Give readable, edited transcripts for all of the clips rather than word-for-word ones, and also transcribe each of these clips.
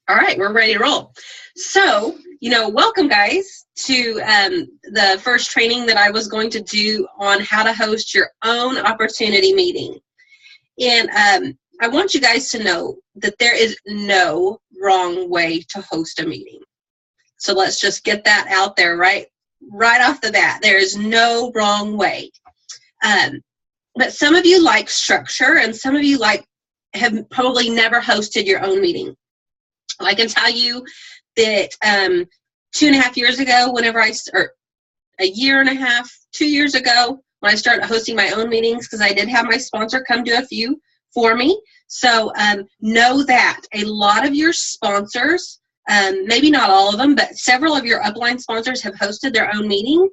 All right, we're ready to roll. So, welcome guys to the first training that I was going to do on how to host your own opportunity meeting. And I want you guys to know that there is no wrong way to host a meeting. So let's just get that out there right off the bat. There is no wrong way. But some of you like structure, and some of you have probably never hosted your own meeting. I can tell you that 2.5 years ago, or a year and a half, 2 years ago, when I started hosting my own meetings, because I did have my sponsor come do a few for me. So know that a lot of your sponsors, maybe not all of them, but several of your upline sponsors have hosted their own meeting,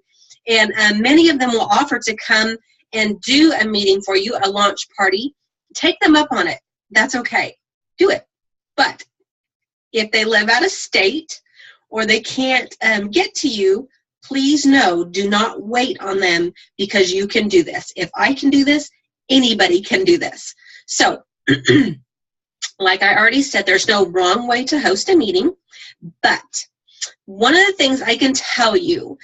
and many of them will offer to come and do a meeting for you, a launch party. Take them up on it. That's okay. Do it. But if they live out of state or they can't get to you, please know, do not wait on them, because you can do this. If I can do this, anybody can do this. So, like I already said, there's no wrong way to host a meeting, but one of the things I can tell you,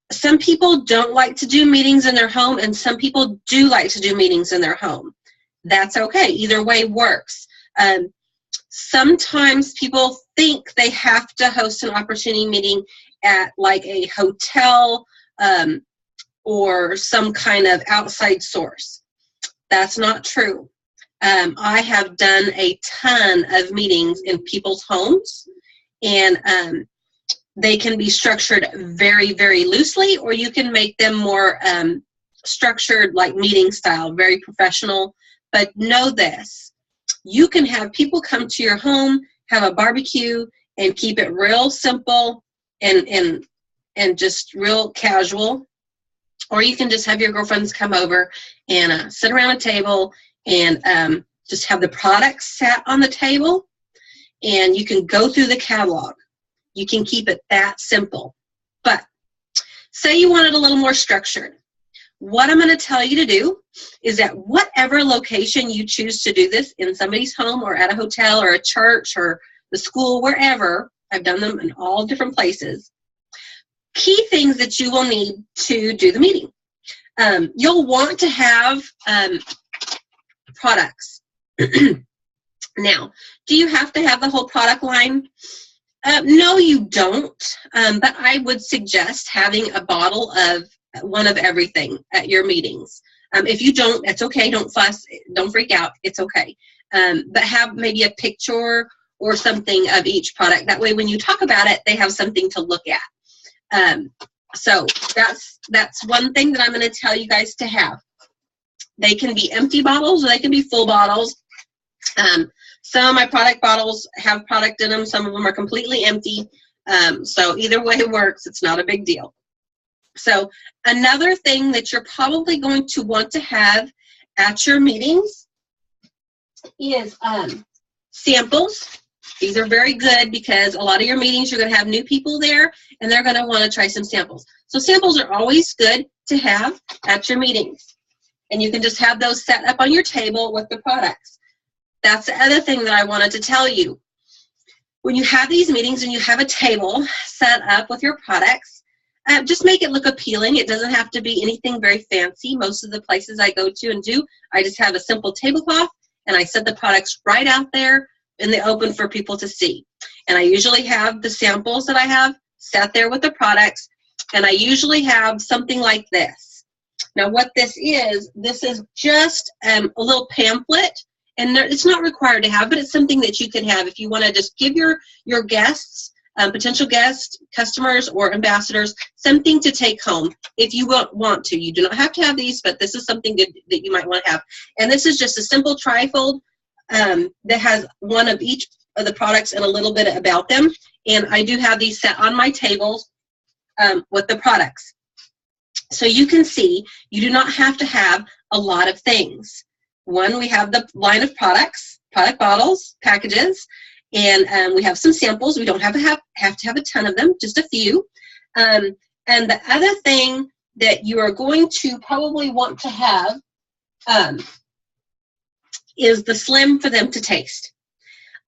some people don't like to do meetings in their home, and some people do like to do meetings in their home. That's okay. Either way works. Sometimes people think they have to host an opportunity meeting at like a hotel or some kind of outside source. That's not true. I have done a ton of meetings in people's homes, and they can be structured very, very loosely, or you can make them more structured, like meeting style, very professional. But know this. You can have people come to your home, have a barbecue, and keep it real simple and just real casual. Or you can just have your girlfriends come over and sit around a table and just have the products sat on the table, and you can go through the catalog. You can keep it that simple. But say you want it a little more structured. What I'm going to tell you to do is at whatever location you choose to do this, in somebody's home or at a hotel or a church or the school, wherever, I've done them in all different places, key things that you will need to do the meeting. You'll want to have products. Now, do you have to have the whole product line? No, you don't, but I would suggest having a bottle of one of everything at your meetings. If you don't, that's okay. Don't fuss. Don't freak out. It's okay. But have maybe a picture or something of each product. That way, when you talk about it, they have something to look at. So that's one thing that I'm going to tell you guys to have. They can be empty bottles or they can be full bottles. Some of my product bottles have product in them. Some of them are completely empty. So either way works. It's not a big deal. So another thing that you're probably going to want to have at your meetings is samples. These are very good because a lot of your meetings, you're going to have new people there, and they're going to want to try some samples. So samples are always good to have at your meetings. And you can just have those set up on your table with the products. That's the other thing that I wanted to tell you. When you have these meetings and you have a table set up with your products, just make it look appealing. It doesn't have to be anything very fancy. Most of the places I go to and do, I just have a simple tablecloth, and I set the products right out there in the open for people to see. And I usually have the samples that I have set there with the products, and I usually have something like this. Now what this is just a little pamphlet, and it's not required to have, but it's something that you can have if you want to just give your guests, potential guests, customers, or ambassadors, something to take home if you want to. You do not have to have these, but this is something good that you might want to have. And this is just a simple trifold that has one of each of the products and a little bit about them. And I do have these set on my tables with the products. So you can see you do not have to have a lot of things. One, we have the line of products, product bottles, packages, and we have some samples. We don't have to have a ton of them, just a few. And the other thing that you are going to probably want to have is the slim for them to taste.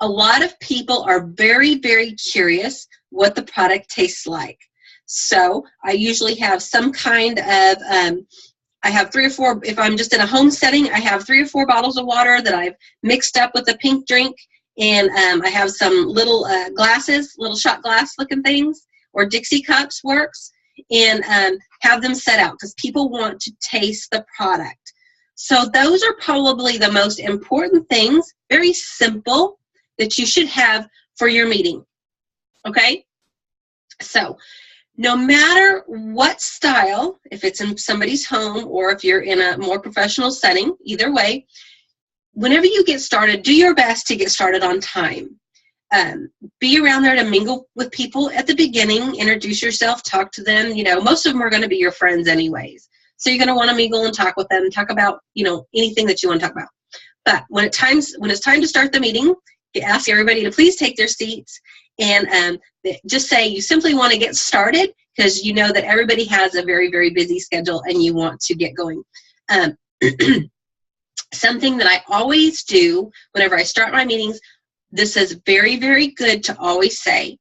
A lot of people are very, very curious what the product tastes like. So I usually have some kind of, I have 3 or 4, if I'm just in a home setting, I have 3 or 4 bottles of water that I've mixed up with a pink drink, and I have some little glasses, little shot glass looking things, or Dixie cups works, and have them set out because people want to taste the product. So those are probably the most important things, very simple, that you should have for your meeting, okay? So no matter what style, if it's in somebody's home or if you're in a more professional setting, either way, whenever you get started, do your best to get started on time. Be around there to mingle with people at the beginning, introduce yourself, talk to them. You know, most of them are going to be your friends anyways. So you're going to want to mingle and talk with them, talk about, you know, anything that you want to talk about. But when it's time to start the meeting, you ask everybody to please take their seats and just say you simply want to get started because you know that everybody has a very, very busy schedule and you want to get going. Something that I always do whenever I start my meetings, this is very, very good to always say.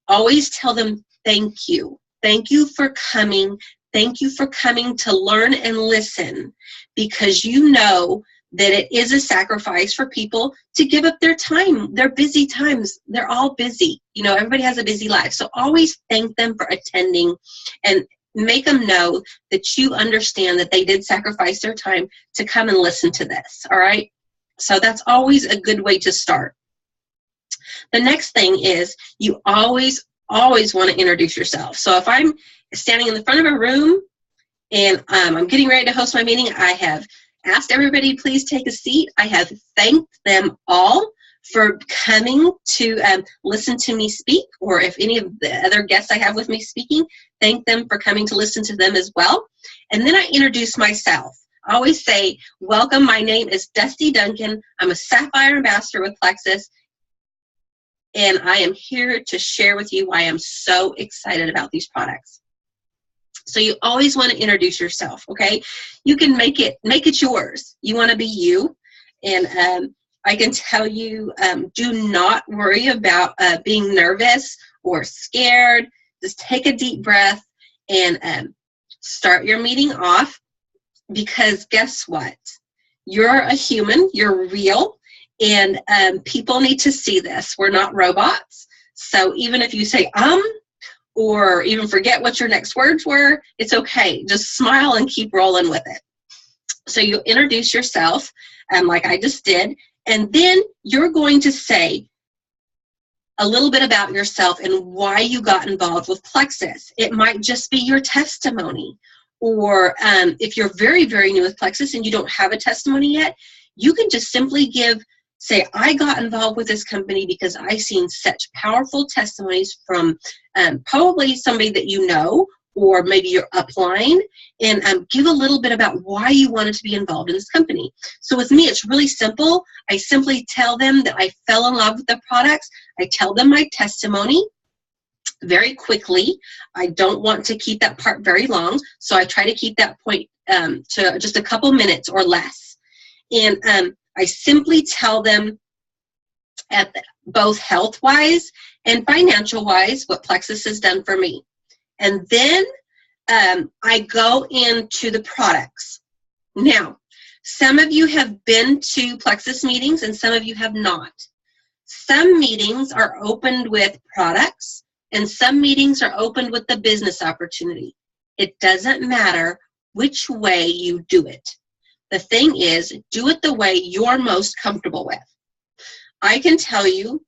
Always tell them thank you. Thank you for coming. Thank you for coming to learn and listen, because you know that it is a sacrifice for people to give up their time, their busy times. They're all busy. You know, everybody has a busy life. So always thank them for attending and make them know that you understand that they did sacrifice their time to come and listen to this, all right? So that's always a good way to start. The next thing is you always want to introduce yourself. So if I'm standing in the front of a room and I'm getting ready to host my meeting, I have asked everybody please take a seat. I have thanked them all for coming to listen to me speak, or if any of the other guests I have with me speaking, thank them for coming to listen to them as well. And then I introduce myself. I always say, welcome, my name is Dusty Duncan. I'm a Sapphire Ambassador with Plexus, and I am here to share with you why I'm so excited about these products. So you always want to introduce yourself, okay? You can make it yours. You want to be you. And I can tell you, do not worry about being nervous or scared. Just take a deep breath and start your meeting off, because guess what? You're a human. You're real. And people need to see this. We're not robots. So even if you say, or even forget what your next words were, it's okay. Just smile and keep rolling with it. So you introduce yourself, like I just did, and then you're going to say a little bit about yourself and why you got involved with Plexus. It might just be your testimony. Or if you're very, very new with Plexus and you don't have a testimony yet, you can just simply say, I got involved with this company because I've seen such powerful testimonies from probably somebody that you know, or maybe your upline, and give a little bit about why you wanted to be involved in this company. So with me, it's really simple. I simply tell them that I fell in love with the products. I tell them my testimony very quickly. I don't want to keep that part very long, so I try to keep that point to just a couple minutes or less. And I simply tell them at both health-wise and financial-wise what Plexus has done for me. And then I go into the products. Now, some of you have been to Plexus meetings and some of you have not. Some meetings are opened with products and some meetings are opened with the business opportunity. It doesn't matter which way you do it. The thing is, do it the way you're most comfortable with. I can tell you,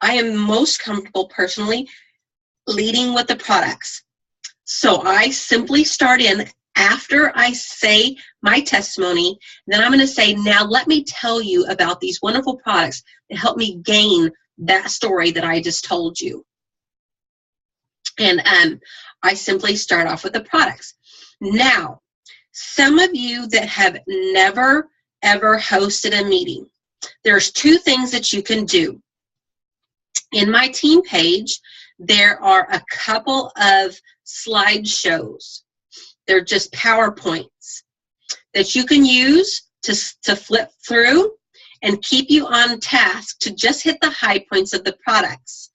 I am most comfortable personally leading with the products. So I simply start in after I say my testimony, then I'm going to say, now let me tell you about these wonderful products that help me gain that story that I just told you. And I simply start off with the products. Now, some of you that have never, ever hosted a meeting, there's 2 things that you can do. In my team page, there are a couple of slideshows. They're just PowerPoints that you can use to flip through and keep you on task to just hit the high points of the products.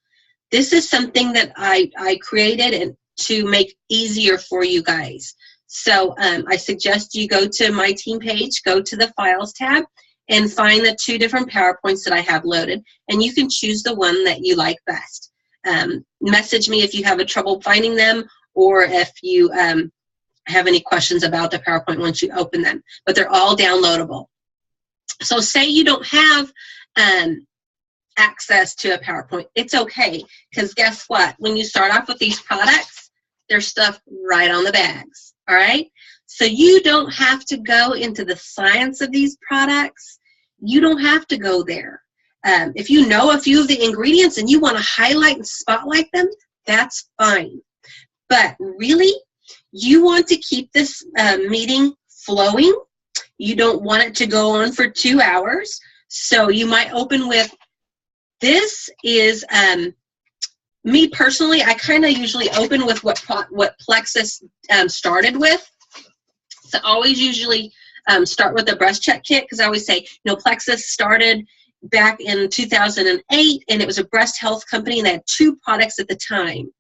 This is something that I created and to make easier for you guys. So I suggest you go to my team page, go to the Files tab, and find the 2 different PowerPoints that I have loaded, and you can choose the one that you like best. Message me if you have trouble finding them, or if you have any questions about the PowerPoint once you open them. But they're all downloadable. So say you don't have access to a PowerPoint. It's okay, because guess what? When you start off with these products, there's stuff right on the bags, all right? So you don't have to go into the science of these products. You don't have to go there. If you know a few of the ingredients and you want to highlight and spotlight them, that's fine. But really, you want to keep this meeting flowing. You don't want it to go on for 2 hours. So you might open with, this is, me personally, I kind of usually open with what Plexus started with. So I always usually start with the breast check kit, because I always say, Plexus started back in 2008, and it was a breast health company, and they had 2 products at the time.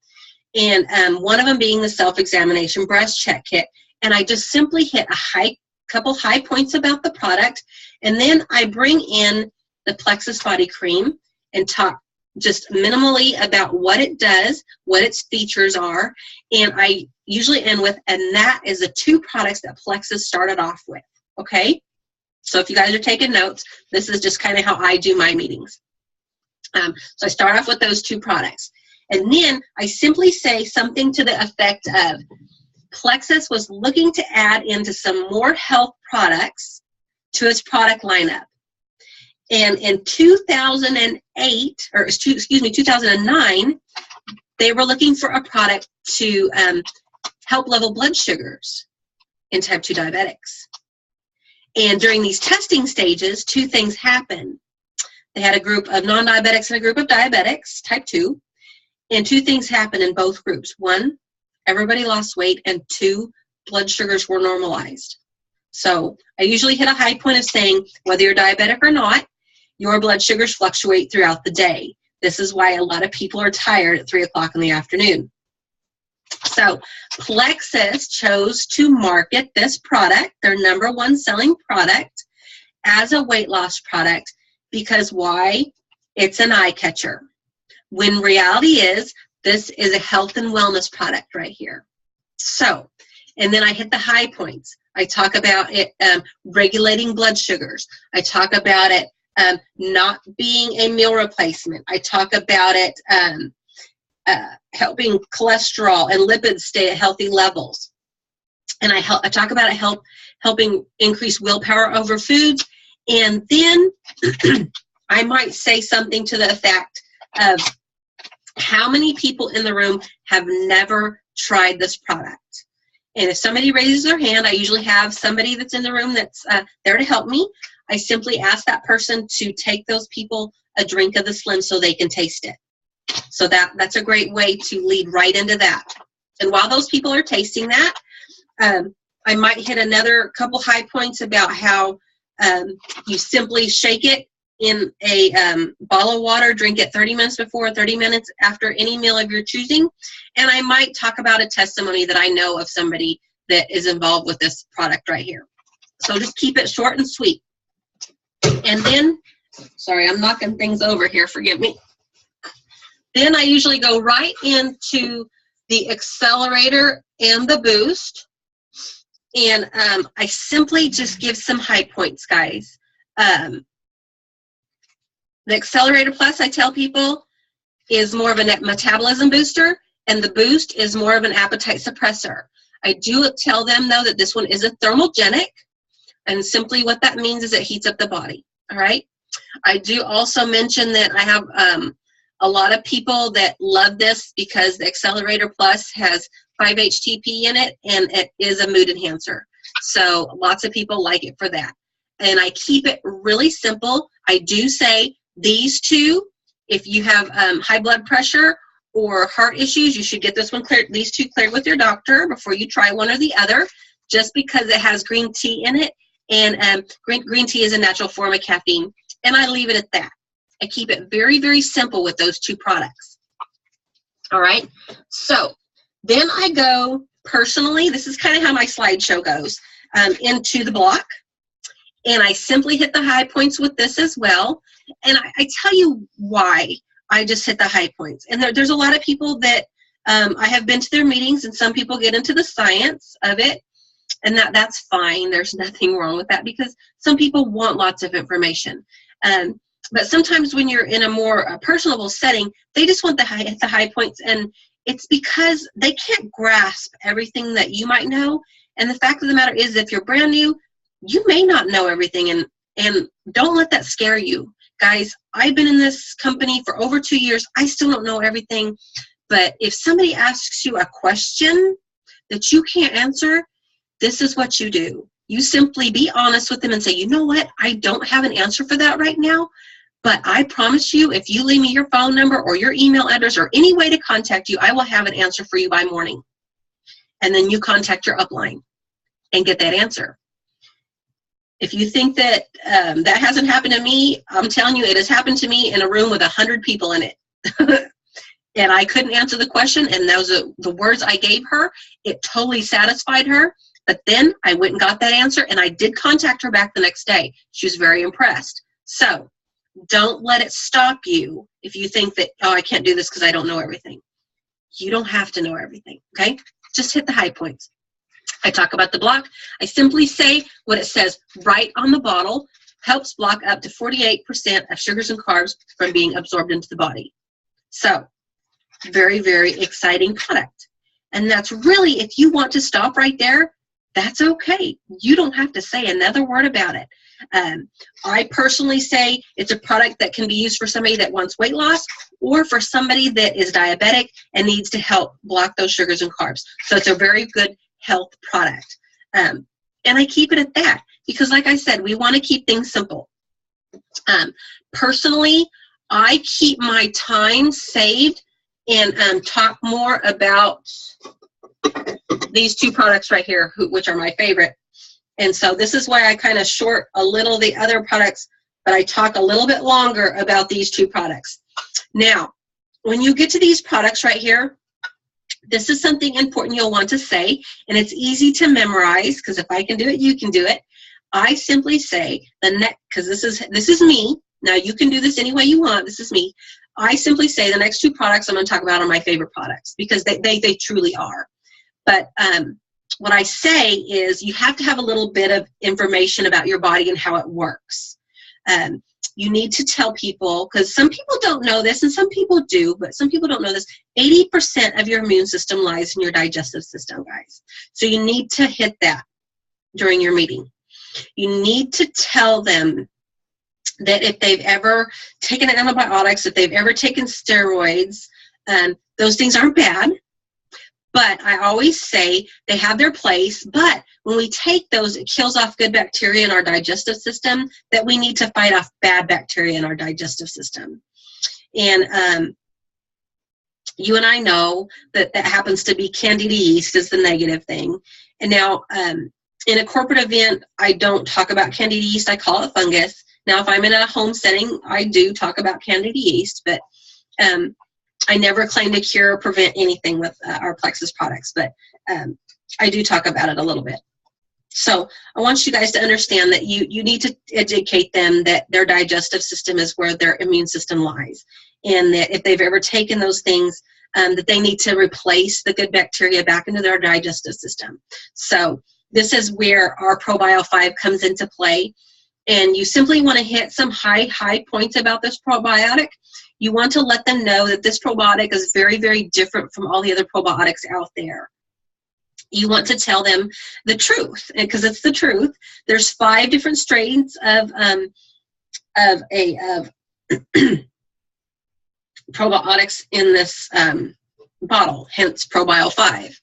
And one of them being the self-examination breast check kit. And I just simply hit a couple high points about the product, and then I bring in the Plexus body cream and talk just minimally about what it does, what its features are, and I usually end with, and that is the 2 products that Plexus started off with, okay? So if you guys are taking notes, this is just kind of how I do my meetings. So I start off with those 2 products, and then I simply say something to the effect of, Plexus was looking to add into some more health products to its product lineup. And in 2008, or excuse me, 2009, they were looking for a product to help level blood sugars in type 2 diabetics. And during these testing stages, 2 things happened. They had a group of non-diabetics and a group of diabetics, type 2, and 2 things happened in both groups. 1, everybody lost weight, and 2, blood sugars were normalized. So I usually hit a high point of saying, whether you're diabetic or not, your blood sugars fluctuate throughout the day. This is why a lot of people are tired at 3 o'clock in the afternoon. So Plexus chose to market this product, their #1 selling product, as a weight loss product, because why? It's an eye catcher. When reality is, this is a health and wellness product right here. So, and then I hit the high points. I talk about it regulating blood sugars. I talk about it not being a meal replacement. I talk about it helping cholesterol and lipids stay at healthy levels. And I talk about it helping increase willpower over foods. And then I might say something to the effect of, how many people in the room have never tried this product? And if somebody raises their hand, I usually have somebody that's in the room that's there to help me. I simply ask that person to take those people a drink of the Slim so they can taste it. So that's a great way to lead right into that. And while those people are tasting that, I might hit another couple high points about how you simply shake it in a bottle of water, drink it 30 minutes before, 30 minutes after any meal of your choosing. And I might talk about a testimony that I know of somebody that is involved with this product right here. So just keep it short and sweet. And then, sorry, I'm knocking things over here, forgive me. Then I usually go right into the accelerator and the boost. And I simply just give some high points, guys. The Accelerator Plus, I tell people, is more of a metabolism booster, and the boost is more of an appetite suppressor. I do tell them, though, that this one is a thermogenic, and simply what that means is it heats up the body, all right? I do also mention that I have a lot of people that love this because the Accelerator Plus has 5-HTP in it, and it is a mood enhancer. So lots of people like it for that. And I keep it really simple. I do say these 2, if you have high blood pressure or heart issues, you should get this one cleared, these 2 cleared with your doctor before you try one or the other, just because it has green tea in it. And green tea is a natural form of caffeine. And I leave it at that. I keep it very, very simple with those two products. All right. So then I go personally, this is kind of how my slideshow goes, into the block. And I simply hit the high points with this as well. And I tell you why I just hit the high points. And there's a lot of people that I have been to their meetings, and some people get into the science of it. And that's fine. There's nothing wrong with that, because some people want lots of information. But sometimes when you're in a more personable setting, they just want the high points. And it's because they can't grasp everything that you might know. And the fact of the matter is, if you're brand new, you may not know everything. And don't let that scare you. Guys, I've been in this company for over 2 years. I still don't know everything. But if somebody asks you a question that you can't answer, this is what you do. You simply be honest with them and say, you know what? I don't have an answer for that right now. But I promise you, if you leave me your phone number or your email address or any way to contact you, I will have an answer for you by morning. And then you contact your upline and get that answer. If you think that that hasn't happened to me, I'm telling you, it has happened to me in a room with 100 people in it. And I couldn't answer the question, and those are the words I gave her. It totally satisfied her. But then I went and got that answer, and I did contact her back the next day. She was very impressed. So don't let it stop you if you think that, oh, I can't do this because I don't know everything. You don't have to know everything, okay? Just hit the high points. I talk about the block. I simply say what it says right on the bottle: helps block up to 48% of sugars and carbs from being absorbed into the body. So, very, very exciting product. And that's really, if you want to stop right there, that's okay. You don't have to say another word about it. I personally say it's a product that can be used for somebody that wants weight loss, or for somebody that is diabetic and needs to help block those sugars and carbs. So it's a very good health product. And I keep it at that because, like I said, we want to keep things simple. Personally, I keep my time saved and talk more about these two products right here, which are my favorite. And so this is why I kind of short a little the other products, but I talk a little bit longer about these two products. Now, when you get to these products right here, this is something important you'll want to say, and it's easy to memorize, because if I can do it, you can do it. I simply say the next, because this is me. Now you can do this any way you want. This is me. I simply say the next two products I'm going to talk about are my favorite products, because they truly are. But what I say is you have to have a little bit of information about your body and how it works. You need to tell people, because some people don't know this, and some people do, but some people don't know this. 80% of your immune system lies in your digestive system, guys. So you need to hit that during your meeting. You need to tell them that if they've ever taken antibiotics, if they've ever taken steroids, those things aren't bad. But I always say they have their place, but when we take those, it kills off good bacteria in our digestive system, that we need to fight off bad bacteria in our digestive system. And you and I know that that happens to be Candida yeast is the negative thing. And now in a corporate event, I don't talk about Candida yeast. I call it fungus. Now, if I'm in a home setting, I do talk about Candida yeast, but I never claim to cure or prevent anything with our Plexus products, but I do talk about it a little bit. So I want you guys to understand that you need to educate them that their digestive system is where their immune system lies, and that if they've ever taken those things, that they need to replace the good bacteria back into their digestive system. So this is where our ProBio 5 comes into play. And you simply want to hit some high points about this probiotic. You want to let them know that this probiotic is very, very different from all the other probiotics out there. You want to tell them the truth, because it's the truth. There's 5 different strains of probiotics in this bottle, hence ProBio 5.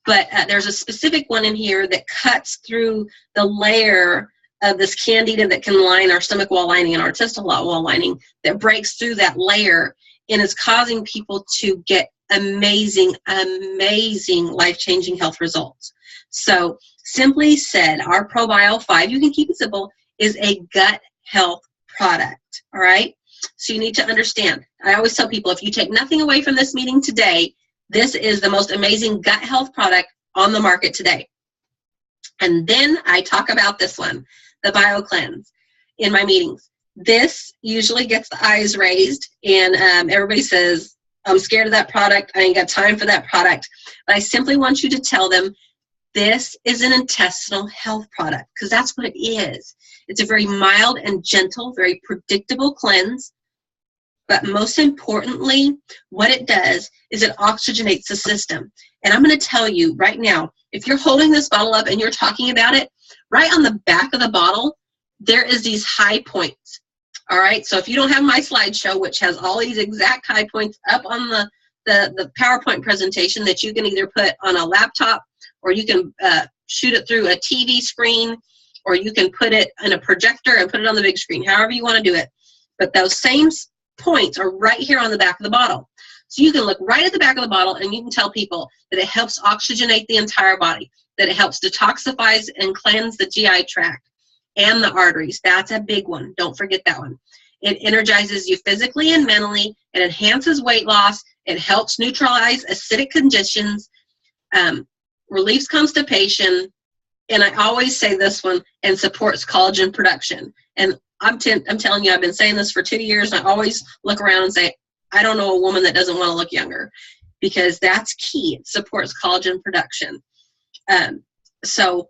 But there's a specific one in here that cuts through the layer of this candida that can line our stomach wall lining and our intestinal wall lining, that breaks through that layer and is causing people to get amazing, amazing life-changing health results. So simply said, our ProBio 5, you can keep it simple, is a gut health product. All right? So you need to understand. I always tell people, if you take nothing away from this meeting today, this is the most amazing gut health product on the market today. And then I talk about this one, the BioCleanse, in my meetings. This usually gets the eyes raised, and everybody says, I'm scared of that product. I ain't got time for that product. But I simply want you to tell them this is an intestinal health product, because that's what it is. It's a very mild and gentle, very predictable cleanse. But most importantly, what it does is it oxygenates the system. And I'm going to tell you right now, if you're holding this bottle up and you're talking about it, right on the back of the bottle, there is these high points. All right, so if you don't have my slideshow, which has all these exact high points up on the PowerPoint presentation that you can either put on a laptop, or you can shoot it through a TV screen, or you can put it in a projector and put it on the big screen, however you want to do it. But those same points are right here on the back of the bottle. So you can look right at the back of the bottle and you can tell people that it helps oxygenate the entire body, that it helps detoxify and cleanse the GI tract and the arteries. That's a big one. Don't forget that one. It energizes you physically and mentally. It enhances weight loss. It helps neutralize acidic conditions, relieves constipation, and I always say this one, and supports collagen production. And I'm telling you, I've been saying this for 2 years, and I always look around and say, I don't know a woman that doesn't want to look younger, because that's key. It supports collagen production. So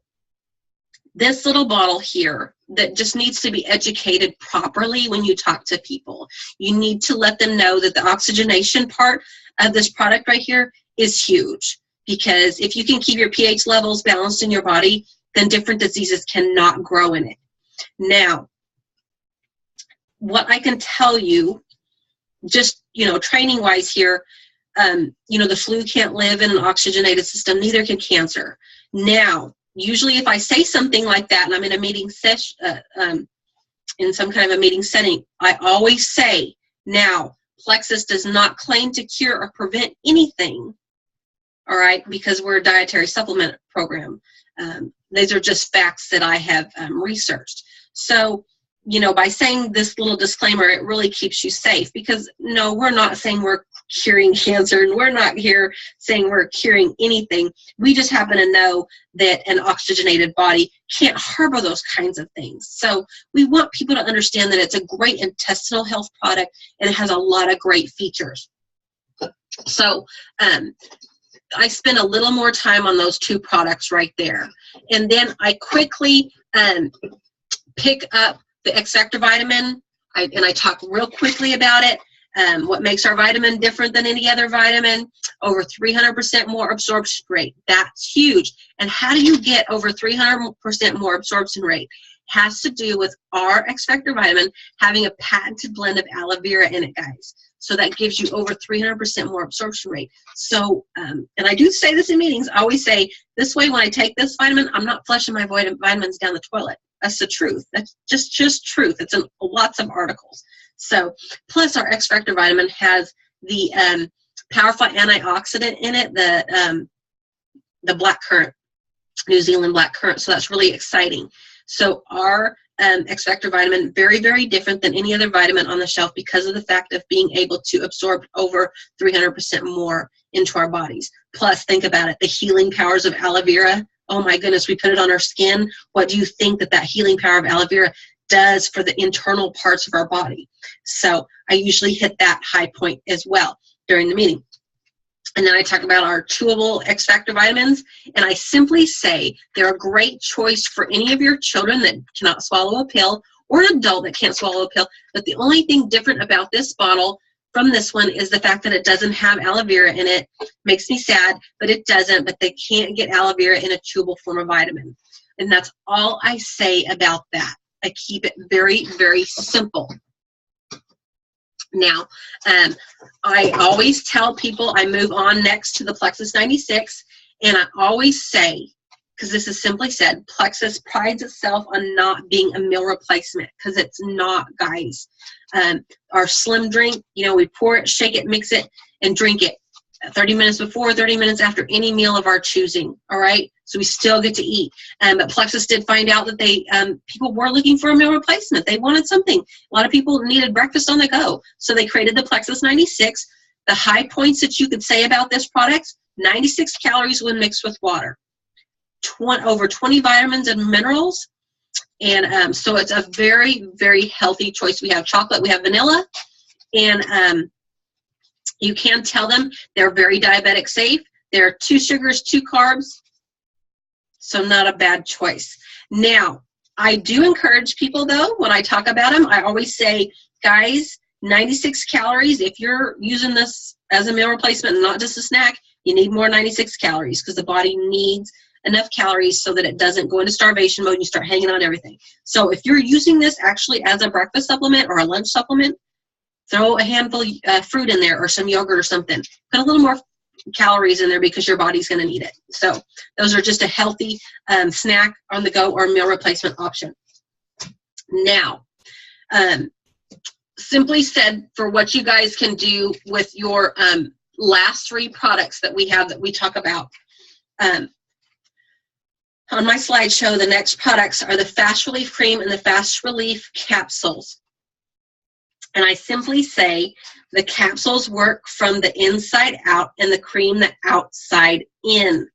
this little bottle here that just needs to be educated properly when you talk to people. You need to let them know that the oxygenation part of this product right here is huge, because if you can keep your pH levels balanced in your body, then different diseases cannot grow in it. Now, what I can tell you, just, training wise here, the flu can't live in an oxygenated system, neither can cancer. Now, usually if I say something like that and I'm in a meeting session, in some kind of a meeting setting, I always say, now, Plexus does not claim to cure or prevent anything, all right, because we're a dietary supplement program. These are just facts that I have researched. So, by saying this little disclaimer, it really keeps you safe, because no, we're not saying we're curing cancer, and we're not here saying we're curing anything. We just happen to know that an oxygenated body can't harbor those kinds of things. So we want people to understand that it's a great intestinal health product, and it has a lot of great features. So I spend a little more time on those two products right there. And then I quickly pick up the X Factor vitamin, and I talk real quickly about it. What makes our vitamin different than any other vitamin? Over 300% more absorption rate. That's huge. And how do you get over 300% more absorption rate? It has to do with our X Factor vitamin having a patented blend of aloe vera in it, guys. So that gives you over 300% more absorption rate. So, and I do say this in meetings, I always say, this way when I take this vitamin, I'm not flushing my vitamins down the toilet. That's the truth. That's just truth. It's in lots of articles. So, plus our X Factor vitamin has the powerful antioxidant in it, the black currant, New Zealand black currant. So that's really exciting. So our X Factor vitamin, very, very different than any other vitamin on the shelf, because of the fact of being able to absorb over 300% more into our bodies. Plus, think about it, the healing powers of aloe vera. Oh my goodness, we put it on our skin. What do you think that healing power of aloe vera does for the internal parts of our body? So I usually hit that high point as well during the meeting. And then I talk about our chewable X Factor vitamins, and I simply say they're a great choice for any of your children that cannot swallow a pill, or an adult that can't swallow a pill. But the only thing different about this bottle from this one is the fact that it doesn't have aloe vera in it. Makes me sad, but it doesn't. But they can't get aloe vera in a chewable form of vitamin. And that's all I say about that. I keep it very, very simple. Now, I always tell people, I move on next to the Plexus 96, and I always say, because this is simply said, Plexus prides itself on not being a meal replacement, because it's not, guys. Our slim drink, we pour it, shake it, mix it, and drink it. 30 minutes before, 30 minutes after any meal of our choosing, all right? So we still get to eat. But Plexus did find out that people were looking for a meal replacement. They wanted something. A lot of people needed breakfast on the go. So they created the Plexus 96. The high points that you could say about this product, 96 calories when mixed with water, over 20 vitamins and minerals. And so it's a very, very healthy choice. We have chocolate, we have vanilla, and you can tell them they're very diabetic safe. There are 2 sugars, 2 carbs, so not a bad choice. Now, I do encourage people, though, when I talk about them, I always say, guys, 96 calories, if you're using this as a meal replacement and not just a snack, you need more 96 calories because the body needs enough calories so that it doesn't go into starvation mode and you start hanging on everything. So if you're using this actually as a breakfast supplement or a lunch supplement, throw a handful of fruit in there or some yogurt or something. Put a little more calories in there because your body's going to need it. So those are just a healthy snack on the go or meal replacement option. Now, simply said, for what you guys can do with your last 3 products that we have that we talk about. On my slideshow, the next products are the Fast Relief Cream and the Fast Relief Capsules. And I simply say the capsules work from the inside out and the cream the outside in.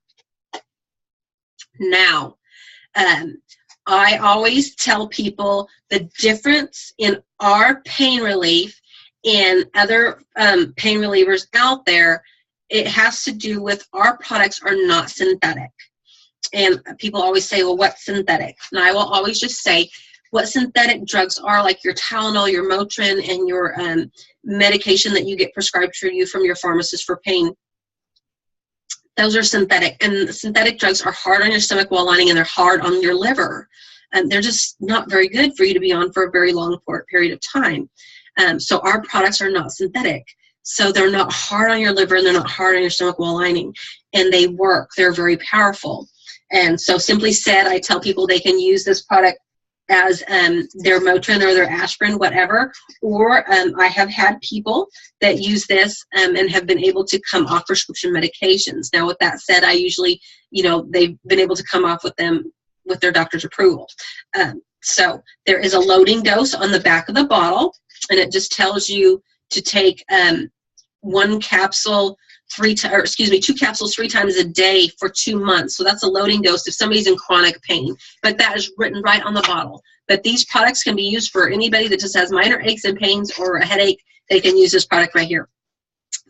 Now, I always tell people the difference in our pain relief and other pain relievers out there, it has to do with our products are not synthetic. And people always say, well, what's synthetic? And I will always just say what synthetic drugs are, like your Tylenol, your Motrin, and your medication that you get prescribed for you from your pharmacist for pain. Those are synthetic. And synthetic drugs are hard on your stomach wall lining and they're hard on your liver. They're just not very good for you to be on for a very long period of time. So our products are not synthetic. So they're not hard on your liver and they're not hard on your stomach wall lining. And they work. They're very powerful. And so simply said, I tell people they can use this product as their Motrin or their aspirin, whatever. Or I have had people that use this and have been able to come off prescription medications. Now, with that said, I usually, they've been able to come off with them with their doctor's approval. So there is a loading dose on the back of the bottle, and it just tells you to take 2 capsules 3 times a day for 2 months. So that's a loading dose if somebody's in chronic pain. But that is written right on the bottle. But these products can be used for anybody that just has minor aches and pains or a headache. They can use this product right here.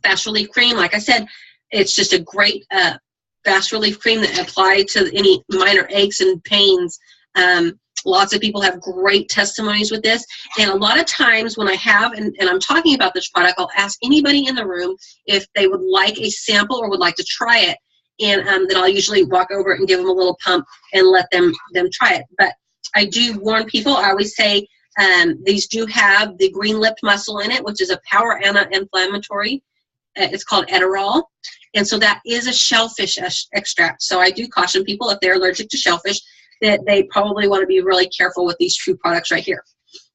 Fast Relief Cream, like I said, it's just a great fast relief cream that applies to any minor aches and pains. Lots of people have great testimonies with this. And a lot of times when I have, and I'm talking about this product, I'll ask anybody in the room if they would like a sample or would like to try it. And then I'll usually walk over and give them a little pump and let them try it. But I do warn people, I always say these do have the green lipped mussel in it, which is a power anti-inflammatory. It's called Eterol. And so that is a shellfish extract. So I do caution people if they're allergic to shellfish that they probably want to be really careful with these 2 products right here.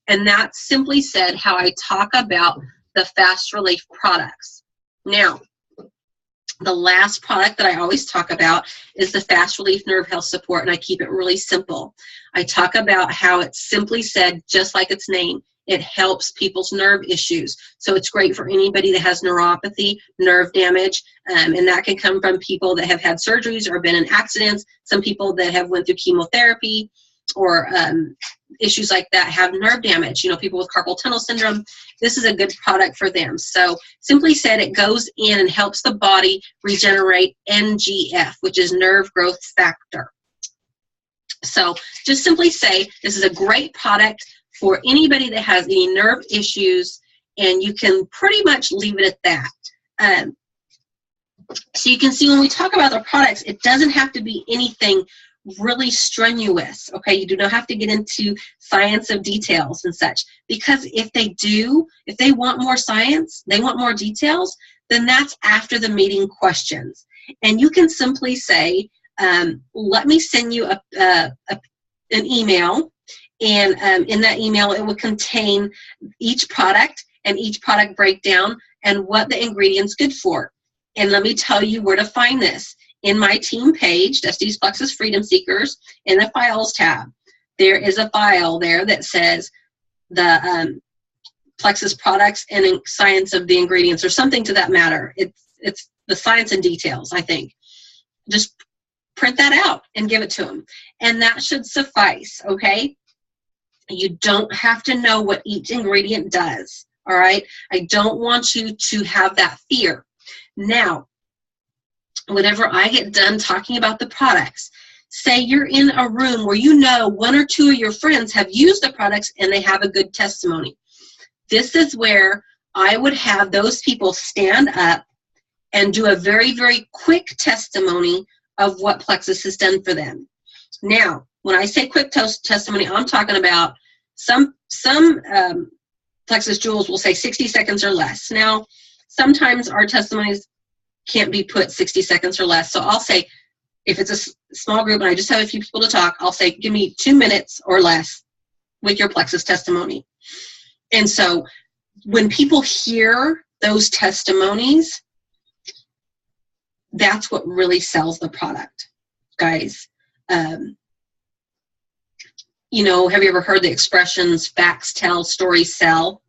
And that's simply said how I talk about the Fast Relief products. Now, the last product that I always talk about is the Fast Relief Nerve Health Support, and I keep it really simple. I talk about how it's simply said, just like its name, it helps people's nerve issues. So it's great for anybody that has neuropathy, nerve damage, and that can come from people that have had surgeries or been in accidents, some people that have went through chemotherapy or issues like that have nerve damage, people with carpal tunnel syndrome. This is a good product for them. So simply said, it goes in and helps the body regenerate NGF, which is nerve growth factor. So just simply say, this is a great product for anybody that has any nerve issues, and you can pretty much leave it at that. So you can see when we talk about the products, it doesn't have to be anything really strenuous, okay? You do not have to get into science of details and such, because if they want more science, they want more details, then that's after the meeting questions. And you can simply say, let me send you an email. And in that email, it will contain each product and each product breakdown and what the ingredient's good for. And let me tell you where to find this. In my team page, Dusty's Plexus Freedom Seekers, in the Files tab, there is a file there that says the Plexus products and science of the ingredients, or something to that matter. It's the science and details, I think. Just print that out and give it to them. And that should suffice, okay? You don't have to know what each ingredient does, all right? I don't want you to have that fear. Now, whenever I get done talking about the products, say you're in a room where you know one or two of your friends have used the products and they have a good testimony. This is where I would have those people stand up and do a very, very quick testimony of what Plexus has done for them. Now, when I say quick testimony, I'm talking about some Plexus jewels will say 60 seconds or less. Now, sometimes our testimonies can't be put 60 seconds or less. So I'll say, if it's a small group and I just have a few people to talk, I'll say, give me 2 minutes or less with your Plexus testimony. And so when people hear those testimonies, that's what really sells the product, guys. You know, have you ever heard the expressions, facts tell, stories sell?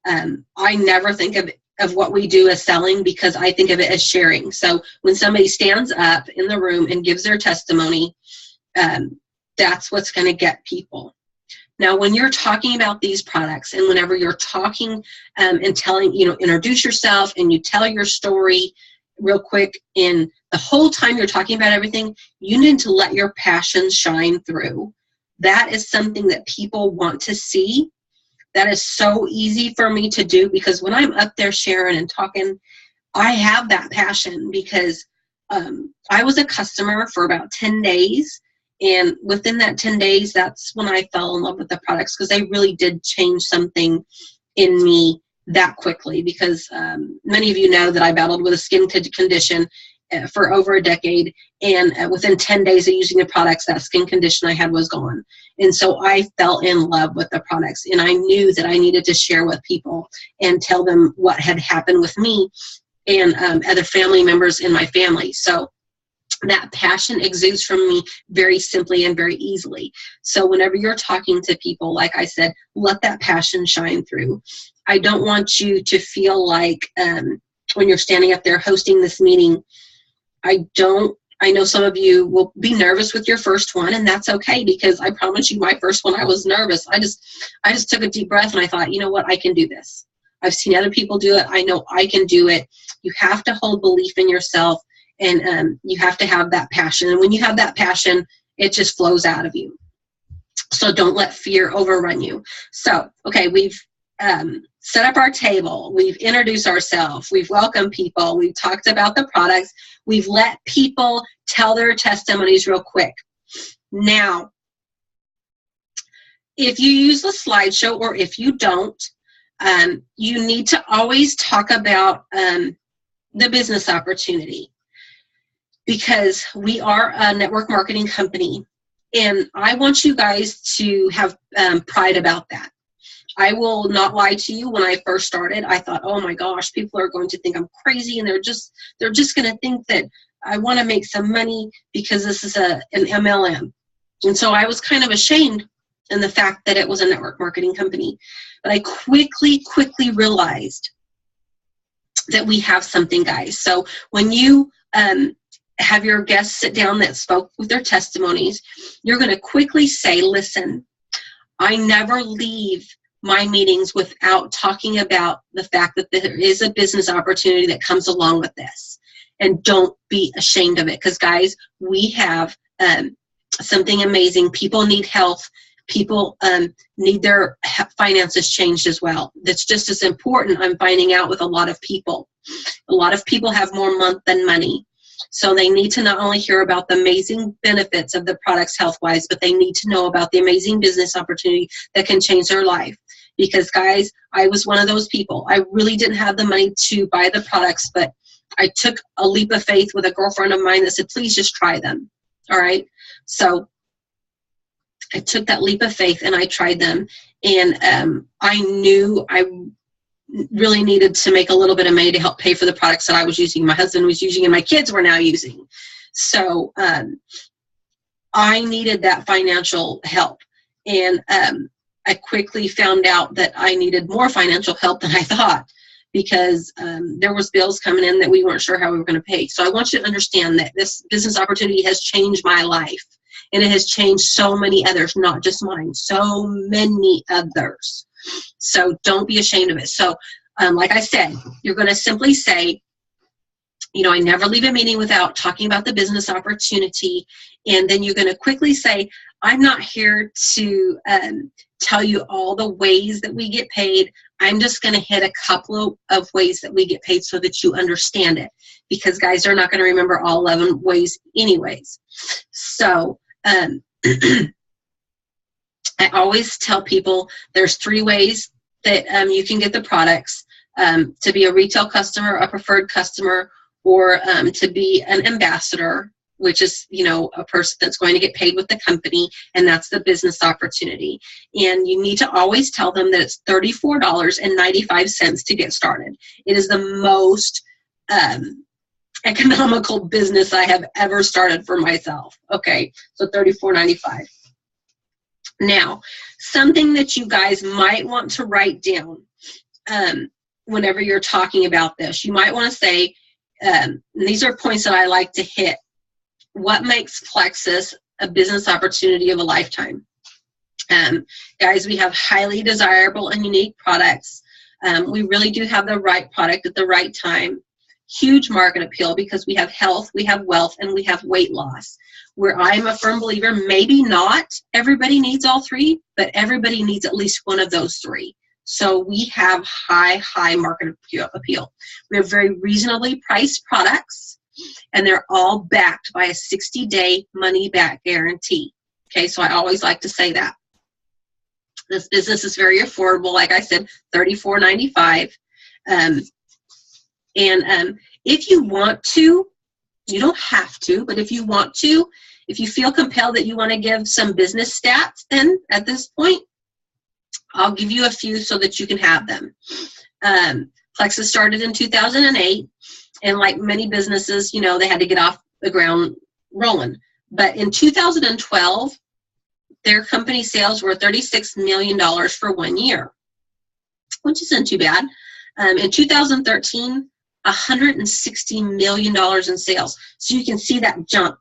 I never think of what we do as selling, because I think of it as sharing. So when somebody stands up in the room and gives their testimony, that's what's going to get people. Now, when you're talking about these products, and whenever you're talking and telling, you know, introduce yourself and you tell your story real quick, and the whole time you're talking about everything, you need to let your passion shine through. That is something that people want to see. That is so easy for me to do, because when I'm up there sharing and talking, I have that passion, because I was a customer for about 10 days. And within that 10 days, that's when I fell in love with the products, because they really did change something in me that quickly. Because many of you know that I battled with a skin condition for over a decade. And within 10 days of using the products, that skin condition I had was gone. And so I fell in love with the products. And I knew that I needed to share with people and tell them what had happened with me and other family members in my family. So that passion exudes from me very simply and very easily. So whenever you're talking to people, like I said, let that passion shine through. I don't want you to feel like when you're standing up there hosting this meeting, I know some of you will be nervous with your first one, and that's okay, because I promise you, my first one, I was nervous. I just took a deep breath and I thought, you know what, I can do this. I've seen other people do it. I know I can do it. You have to hold belief in yourself, and you have to have that passion. And when you have that passion, it just flows out of you. So don't let fear overrun you. So, okay, we've set up our table. We've introduced ourselves. We've welcomed people. We've talked about the products. We've let people tell their testimonies real quick. Now, if you use the slideshow, or if you don't, you need to always talk about the business opportunity, because we are a network marketing company, and I want you guys to have pride about that. I will not lie to you. When I first started, I thought, oh my gosh, people are going to think I'm crazy, and they're just going to think that I want to make some money because this is an MLM. And so I was kind of ashamed in the fact that it was a network marketing company. But I quickly realized that we have something, guys. So when you have your guests sit down that spoke with their testimonies, you're going to quickly say, listen, I never leave my meetings without talking about the fact that there is a business opportunity that comes along with this. And don't be ashamed of it, because guys, we have something amazing. People need health. People need their finances changed as well. That's just as important, I'm finding out, with a lot of people. A lot of people have more month than money. So they need to not only hear about the amazing benefits of the products health-wise, but they need to know about the amazing business opportunity that can change their life. Because guys, I was one of those people. I really didn't have the money to buy the products, but I took a leap of faith with a girlfriend of mine that said, please just try them. All right. So I took that leap of faith and I tried them. And I knew really needed to make a little bit of money to help pay for the products that I was using, my husband was using, and my kids were now using. So I needed that financial help. And I quickly found out that I needed more financial help than I thought, because there was bills coming in that we weren't sure how we were going to pay. So I want you to understand that this business opportunity has changed my life, and it has changed so many others, not just mine, so many others. So don't be ashamed of it. So like I said, you're going to simply say, I never leave a meeting without talking about the business opportunity. And then you're going to quickly say, I'm not here to tell you all the ways that we get paid. I'm just going to hit a couple of ways that we get paid so that you understand it. Because guys are not going to remember all 11 ways anyways. So I always tell people there's 3 ways that you can get the products: to be a retail customer, a preferred customer, or to be an ambassador, which is, a person that's going to get paid with the company, and that's the business opportunity. And you need to always tell them that it's $34.95 to get started. It is the most economical business I have ever started for myself. Okay, so $34.95. Now, something that you guys might want to write down whenever you're talking about this, you might want to say, and these are points that I like to hit: what makes Plexus a business opportunity of a lifetime? Guys, we have highly desirable and unique products. We really do have the right product at the right time. Huge market appeal because we have health, we have wealth, and we have weight loss. Where I'm a firm believer, maybe not everybody needs all 3, but everybody needs at least one of those 3. So we have high market appeal. We have very reasonably priced products, and they're all backed by a 60-day money-back guarantee. Okay, so I always like to say that. This business is very affordable. Like I said, $34.95. If you want to, you don't have to, but if you want to, if you feel compelled that you want to give some business stats, then at this point, I'll give you a few so that you can have them. Plexus started in 2008, and like many businesses, they had to get off the ground rolling. But in 2012, their company sales were $36 million for 1 year, which isn't too bad. In 2013, $160 million in sales. So you can see that jump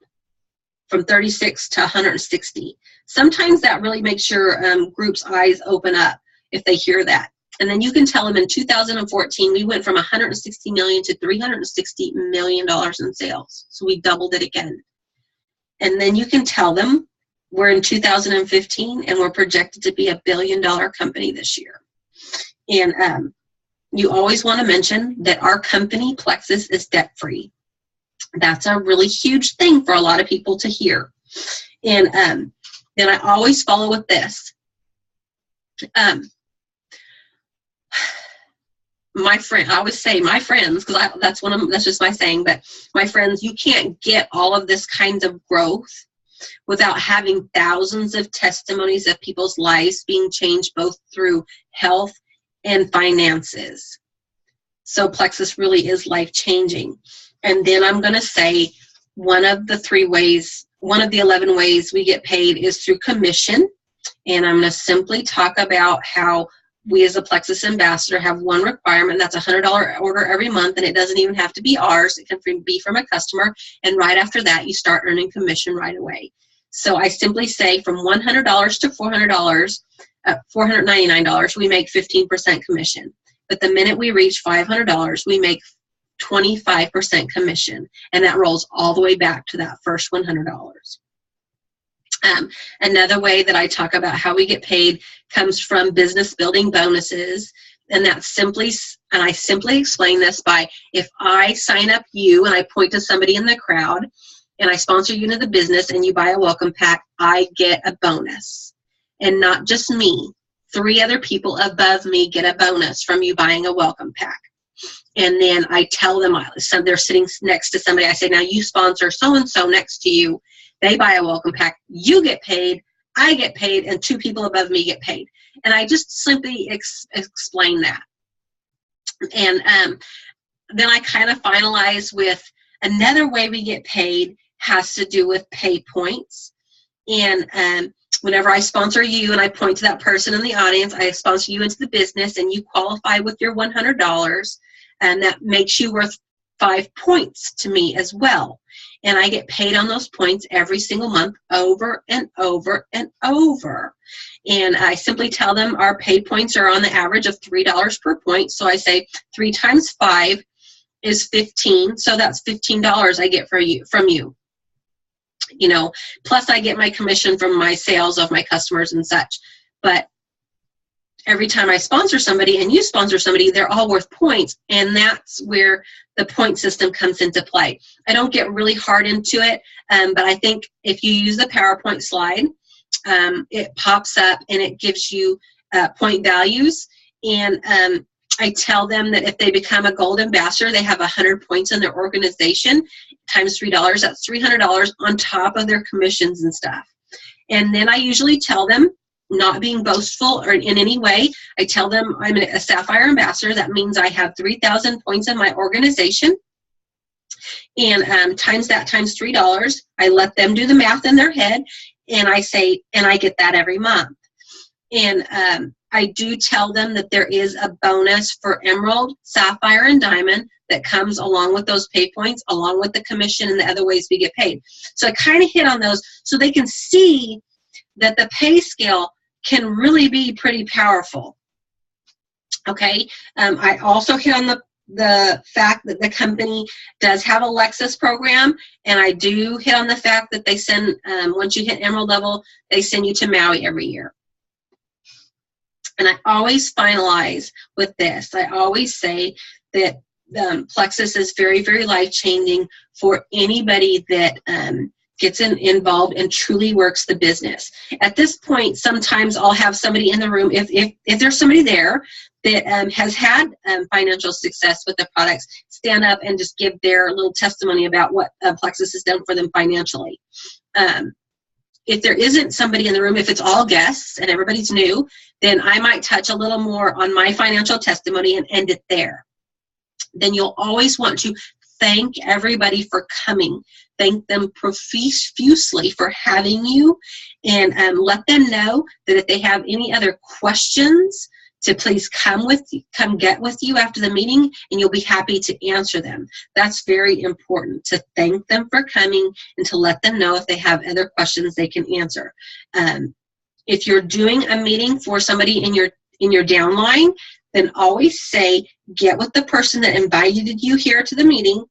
from 36 to 160. Sometimes that really makes your group's eyes open up if they hear that. And then you can tell them in 2014, we went from 160 million to $360 million in sales. So we doubled it again. And then you can tell them we're in 2015 and we're projected to be $1 billion company this year. And you always want to mention that our company, Plexus, is debt-free. That's a really huge thing for a lot of people to hear. And then I always follow with this. My friend, I always say my friends, because that's just my saying, but my friends, you can't get all of this kinds of growth without having thousands of testimonies of people's lives being changed both through health and finances. So Plexus really is life-changing. And then I'm going to say one of the 11 ways we get paid is through commission. And I'm going to simply talk about how we as a Plexus ambassador have one requirement. That's a $100 order every month, and it doesn't even have to be ours. It can be from a customer. And right after that, you start earning commission right away. So I simply say from $100 to $499, we make 15% commission. But the minute we reach $500, we make 25% commission, and that rolls all the way back to that first $100. Another way that I talk about how we get paid comes from business building bonuses, and I simply explain this by, if I sign up you and I point to somebody in the crowd and I sponsor you into the business and you buy a welcome pack, I get a bonus. And not just me, 3 other people above me get a bonus from you buying a welcome pack. And then I tell them, so they're sitting next to somebody, I say, now you sponsor so-and-so next to you. They buy a welcome pack. You get paid, I get paid, and 2 people above me get paid. And I just simply explain that. And then I kind of finalize with another way we get paid has to do with pay points. And whenever I sponsor you and I point to that person in the audience, I sponsor you into the business and you qualify with your $100, and that makes you worth 5 points to me as well. And I get paid on those points every single month over and over and over. And I simply tell them our pay points are on the average of $3 per point. So I say 3 times 5 is 15. So that's $15 I get from you. You know, plus I get my commission from my sales of my customers and such. But every time I sponsor somebody and you sponsor somebody, they're all worth points. And that's where the point system comes into play. I don't get really hard into it, but I think if you use the PowerPoint slide, it pops up and it gives you point values. And I tell them that if they become a gold ambassador, they have 100 points in their organization times $3. That's $300 on top of their commissions and stuff. And then I usually tell them, not being boastful or in any way, I tell them I'm a Sapphire ambassador. That means I have 3,000 points in my organization. And times that times $3, I let them do the math in their head. And I say, and I get that every month. And I do tell them that there is a bonus for Emerald, Sapphire, and Diamond that comes along with those pay points, along with the commission and the other ways we get paid. So I kind of hit on those so they can see that the pay scale can really be pretty powerful. Okay, I also hit on the fact that the company does have a Lexus program, and I do hit on the fact that they send, once you hit Emerald level, they send you to Maui every year. And I always finalize with this. I always say that Plexus is very, very life-changing for anybody that gets involved and truly works the business. At this point, sometimes I'll have somebody in the room, if there's somebody there that has had financial success with the products, stand up and just give their little testimony about what Plexus has done for them financially. If there isn't somebody in the room, if it's all guests and everybody's new, then I might touch a little more on my financial testimony and end it there. Then you'll always want to thank everybody for coming. Thank them profusely for having you, and let them know that if they have any other questions, to please come get with you after the meeting, and you'll be happy to answer them. That's very important, to thank them for coming and to let them know if they have other questions they can answer. If you're doing a meeting for somebody in your downline, then always say, get with the person that invited you here to the meeting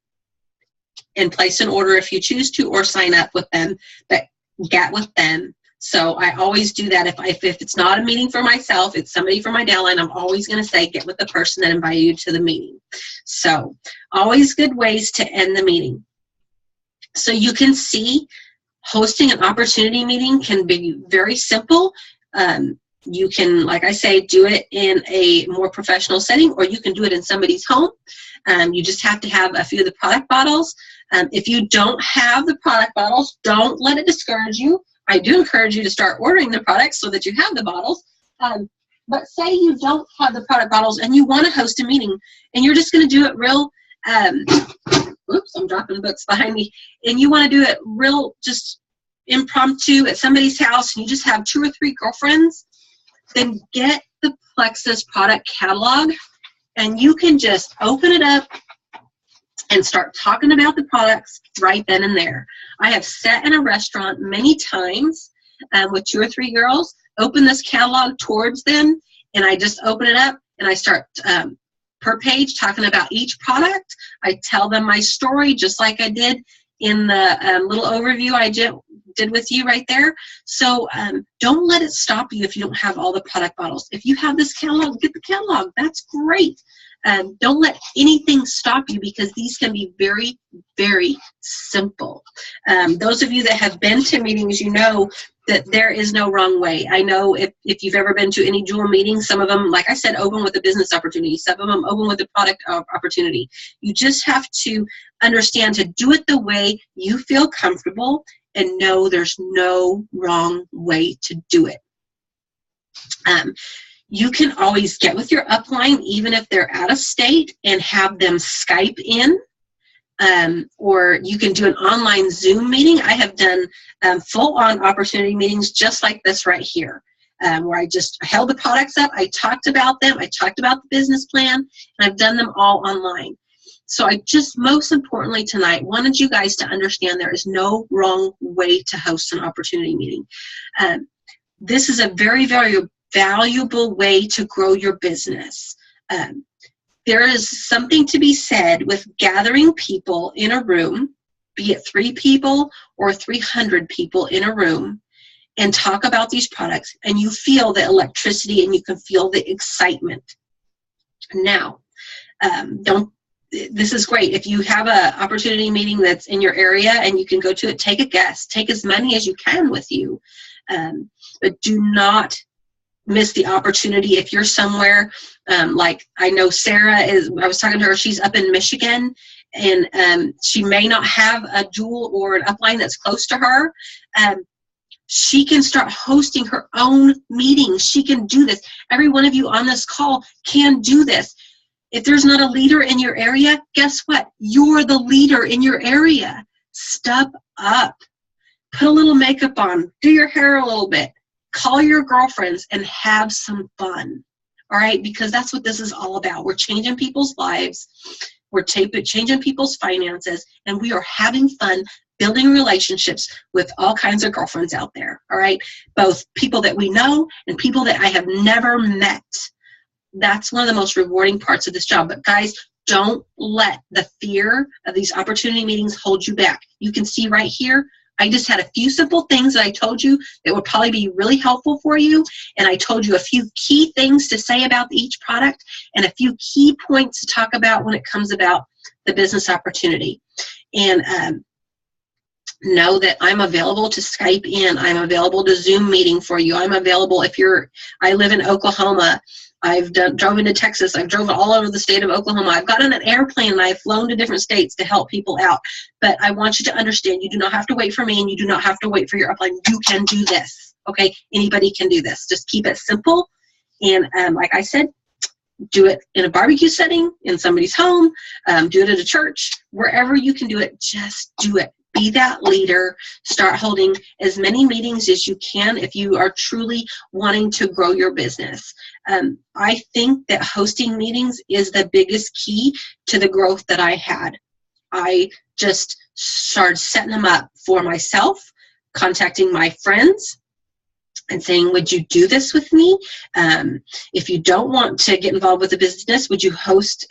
and place an order if you choose to, or sign up with them, but get with them. So I always do that. If it's not a meeting for myself, it's somebody from my downline, I'm always going to say, get with the person that invited you to the meeting. So always good ways to end the meeting. So you can see hosting an opportunity meeting can be very simple. You can, like I say, do it in a more professional setting, or you can do it in somebody's home. You just have to have a few of the product bottles. If you don't have the product bottles, don't let it discourage you. I do encourage you to start ordering the products so that you have the bottles. But say you don't have the product bottles and you want to host a meeting, and you're just going to do it real, oops, I'm dropping the books behind me, and you want to do it real just impromptu at somebody's house, and you just have 2 or 3 girlfriends, then get the Plexus product catalog, and you can just open it up and start talking about the products right then and there. I have sat in a restaurant many times with 2 or 3 girls, open this catalog towards them, and I just open it up and I start per page talking about each product. I tell them my story just like I did in the little overview I did with you right there. So don't let it stop you if you don't have all the product bottles. If you have this catalog, get the catalog. That's great. Don't let anything stop you, because these can be very, very simple. Those of you that have been to meetings, you know that there is no wrong way. I know if you've ever been to any jewel meetings, some of them, like I said, open with a business opportunity. Some of them open with a product opportunity. You just have to understand to do it the way you feel comfortable, and know there's no wrong way to do it. You can always get with your upline, even if they're out of state, and have them Skype in. Or you can do an online Zoom meeting. I have done full-on opportunity meetings just like this right here, where I just held the products up, I talked about them, I talked about the business plan, and I've done them all online. So I just, most importantly tonight, wanted you guys to understand there is no wrong way to host an opportunity meeting. This is a very, very valuable way to grow your business. There is something to be said with gathering people in a room, be it 3 people or 300 people in a room, and talk about these products, and you feel the electricity and you can feel the excitement. Now, this is great. If you have an opportunity meeting that's in your area and you can go to it, take a guest, take as many as you can with you, but do not miss the opportunity. If you're somewhere, like I know Sarah is, I was talking to her, she's up in Michigan, and she may not have a dual or an upline that's close to her. She can start hosting her own meetings. She can do this. Every one of you on this call can do this. If there's not a leader in your area, guess what? You're the leader in your area. Step up. Put a little makeup on. Do your hair a little bit. Call your girlfriends and have some fun. All right? Because that's what this is all about. We're changing people's lives. We're changing people's finances. And we are having fun building relationships with all kinds of girlfriends out there. All right? Both people that we know and people that I have never met. That's one of the most rewarding parts of this job. But guys, don't let the fear of these opportunity meetings hold you back. You can see right here, I just had a few simple things that I told you that would probably be really helpful for you. And I told you a few key things to say about each product and a few key points to talk about when it comes about the business opportunity. And know that I'm available to Skype in. I'm available to Zoom meeting for you. I'm available if I live in Oklahoma. I've drove into Texas. I've drove all over the state of Oklahoma. I've gotten an airplane and I've flown to different states to help people out. But I want you to understand, you do not have to wait for me and you do not have to wait for your upline. You can do this, okay? Anybody can do this. Just keep it simple. And like I said, do it in a barbecue setting, in somebody's home, do it at a church, wherever you can do it, just do it. Be that leader. Start holding as many meetings as you can if you are truly wanting to grow your business. I think that hosting meetings is the biggest key to the growth that I had. I just started setting them up for myself, contacting my friends and saying, would you do this with me? If you don't want to get involved with the business, would you host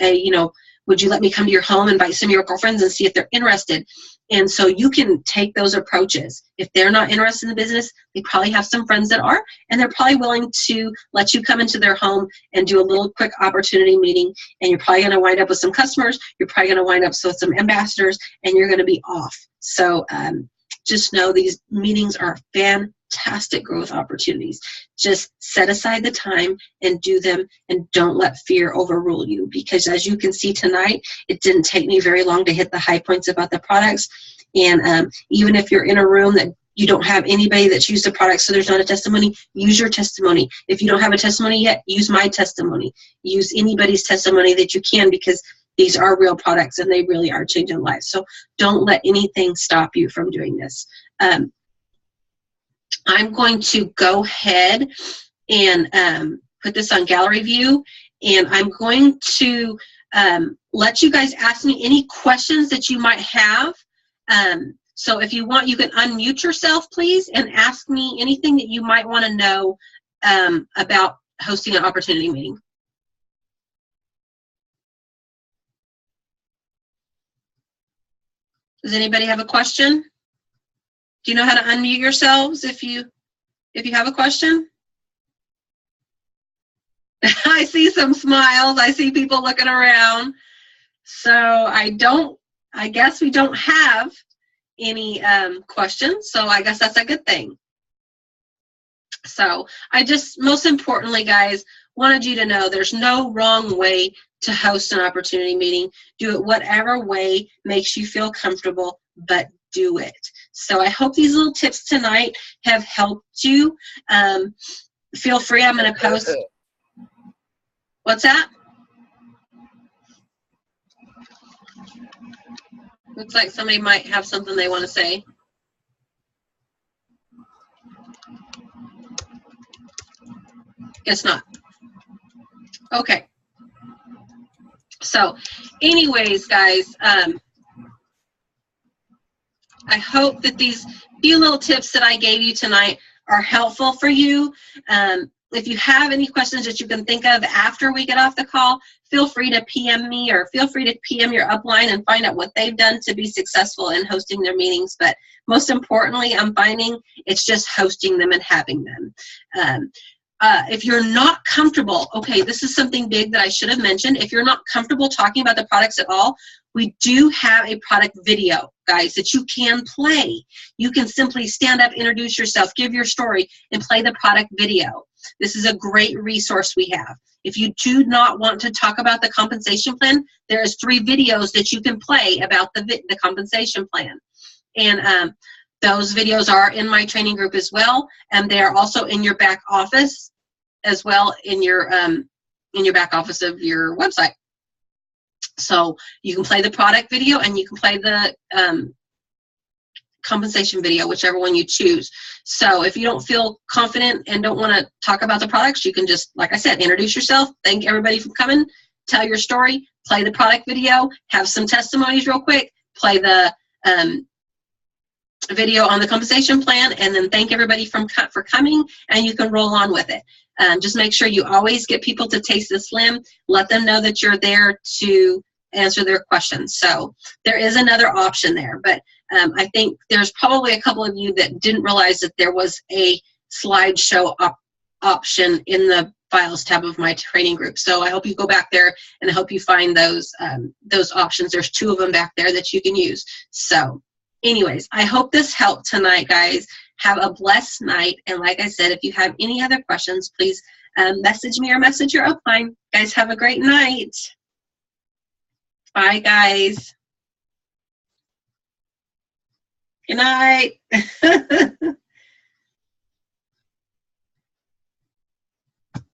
would you let me come to your home, invite some of your girlfriends and see if they're interested? And so you can take those approaches. If they're not interested in the business, they probably have some friends that are, and they're probably willing to let you come into their home and do a little quick opportunity meeting. And you're probably going to wind up with some customers. You're probably going to wind up with some ambassadors, and you're going to be off. So just know these meetings are fantastic growth opportunities. Just set aside the time and do them, and don't let fear overrule you, because as you can see tonight, it didn't take me very long to hit the high points about the products. And even if you're in a room that you don't have anybody that's used the product, so there's not a testimony, use your testimony. If you don't have a testimony yet, use my testimony. Use anybody's testimony that you can, because these are real products and they really are changing lives. So don't let anything stop you from doing this. I'm going to go ahead and put this on gallery view, and I'm going to let you guys ask me any questions that you might have. So if you want, you can unmute yourself, please, and ask me anything that you might want to know about hosting an opportunity meeting. Does anybody have a question? Do you know how to unmute yourselves if you have a question? I see some smiles. I see people looking around. So I guess we don't have any questions. So I guess that's a good thing. So I just, most importantly, guys, wanted you to know there's no wrong way to host an opportunity meeting. Do it whatever way makes you feel comfortable, but do it. So I hope these little tips tonight have helped you. Feel free. I'm going to post. What's that? Looks like somebody might have something they want to say. Guess not. Okay. So anyways, guys, I hope that these few little tips that I gave you tonight are helpful for you. If you have any questions that you can think of after we get off the call, feel free to PM me, or feel free to PM your upline and find out what they've done to be successful in hosting their meetings. But most importantly, I'm finding it's just hosting them and having them. If you're not comfortable, okay, this is something big that I should have mentioned. If you're not comfortable talking about the products at all, we do have a product video, guys, that you can play. You can simply stand up, introduce yourself, give your story, and play the product video. This is a great resource we have. If you do not want to talk about the compensation plan, there's 3 videos that you can play about the compensation plan. And those videos are in my training group as well, and they are also in your back office as well, in your back office of your website. So you can play the product video and you can play the compensation video, whichever one you choose. So if you don't feel confident and don't want to talk about the products, you can just, like I said, introduce yourself, thank everybody for coming, tell your story, play the product video, have some testimonies real quick, play the video on the compensation plan, and then thank everybody for coming, and you can roll on with it. Just make sure you always get people to taste the slim. Let them know that you're there to answer their questions. So there is another option there, but I think there's probably a couple of you that didn't realize that there was a slideshow option in the files tab of my training group. So I hope you go back there, and I hope you find those options. There's 2 of them back there that you can use. So anyways, I hope this helped tonight, guys. Have a blessed night. And like I said, if you have any other questions, please message me or message your upline. Guys, have a great night. Bye, guys. Good night.